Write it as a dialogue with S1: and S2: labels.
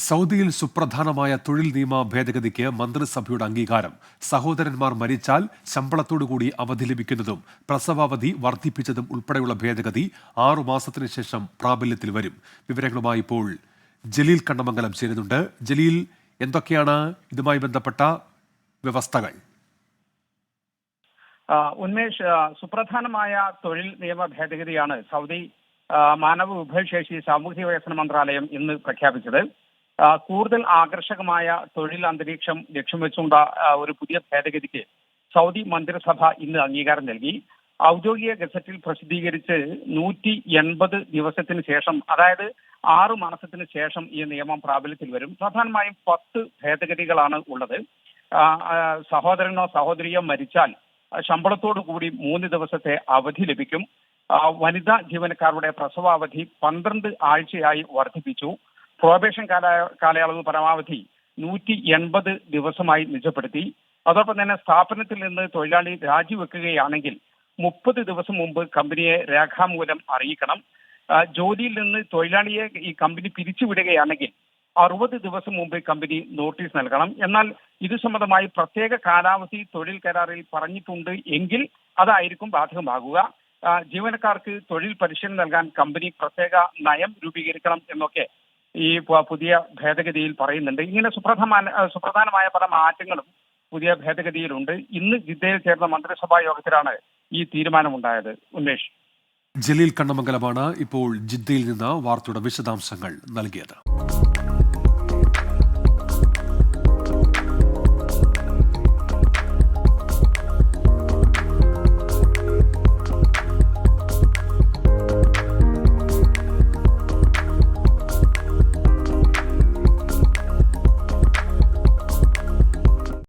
S1: സൗദിയിൽ സുപ്രധാനമായ തൊഴിൽ നിയമ ഭേദഗതിക്ക് മന്ത്രിസഭയുടെ അംഗീകാരം. സഹോദരന്മാർ മരിച്ചാൽ ശമ്പളത്തോടുകൂടി അവധി ലഭിക്കുന്നതും പ്രസവാവധി വർദ്ധിപ്പിച്ചതും ഉൾപ്പെടെയുള്ള ഭേദഗതി 6 മാസത്തിന് ശേഷം പ്രാബല്യത്തിൽ വരും. വിവരങ്ങളുമായി ഇപ്പോൾ ജലീൽ കണ്ണമംഗലം ചേരുന്നുണ്ട്. ജലീൽ, എന്തൊക്കെയാണ് ഇതുമായി ബന്ധപ്പെട്ട വ്യവസ്ഥകൾ?
S2: ഉന്മേഷ്, സുപ്രധാനമായ തൊഴിൽ നിയമ ഭേദഗതിയാണ് സൗദി മാനവ വിഭവശേഷി സാമൂഹ്യ വികസന മന്ത്രാലയം ഇന്ന് പ്രഖ്യാപിച്ചത്. കൂടുതൽ ആകർഷകമായ തൊഴിൽ അന്തരീക്ഷം ലക്ഷ്യം വെച്ചുള്ള ഒരു പുതിയ ഭേദഗതിക്ക് സൗദി മന്ത്രിസഭ ഇന്ന് അംഗീകാരം നൽകി. ഔദ്യോഗിക ഗസറ്റിൽ പ്രസിദ്ധീകരിച്ച് 180 ദിവസത്തിന് ശേഷം, അതായത് 6 മാസത്തിന് ശേഷം ഈ നിയമം പ്രാബല്യത്തിൽ വരും. പ്രധാനമായും 10 ഭേദഗതികളാണ് ഉള്ളത്. സഹോദരനോ സഹോദരിയോ മരിച്ചാൽ ശമ്പളത്തോടു കൂടി 3 ദിവസത്തെ അവധി ലഭിക്കും. വനിതാ ജീവനക്കാരുടെ പ്രസവാവധി 12 ആഴ്ചയായി വർദ്ധിപ്പിച്ചു. പ്രൊബേഷൻ കാലയളവ് പരമാവധി 180 ദിവസമായി നിജപ്പെടുത്തി. അതോടൊപ്പം തന്നെ സ്ഥാപനത്തിൽ നിന്ന് തൊഴിലാളി രാജിവെക്കുകയാണെങ്കിൽ 30 ദിവസം മുമ്പ് കമ്പനിയെ രേഖാമൂലം അറിയിക്കണം. ജോലിയിൽ നിന്ന് തൊഴിലാളിയെ ഈ കമ്പനി പിരിച്ചുവിടുകയാണെങ്കിൽ 60 ദിവസം മുമ്പ് കമ്പനി നോട്ടീസ് നൽകണം. എന്നാൽ ഇത് സംബന്ധമായി പ്രത്യേക കാലാവധി തൊഴിൽ കരാറിൽ പറഞ്ഞിട്ടുണ്ട് എങ്കിൽ അതായിരിക്കും ബാധകമാകുക. ജീവനക്കാർക്ക് തൊഴിൽ പരിശീലനം നൽകാൻ കമ്പനി പ്രത്യേക നയം രൂപീകരിക്കണം എന്നൊക്കെ ഈ പുതിയ ഭേദഗതിയിൽ പറയുന്നുണ്ട്. ഇങ്ങനെ സുപ്രധാനമായ പല മാറ്റങ്ങളും പുതിയ ഭേദഗതിയിലുണ്ട്. ഇന്ന് ജിദ്ദയിൽ ചേർന്ന മന്ത്രിസഭാ യോഗത്തിലാണ് ഈ തീരുമാനമുണ്ടായത്. ഉന്മേഷ്,
S1: ജലീൽ കണ്ണമംഗലമാണ് ഇപ്പോൾ ജിദ്ദയിൽ നിന്ന് വാർത്തയുടെ വിശദാംശങ്ങൾ നൽകിയത്.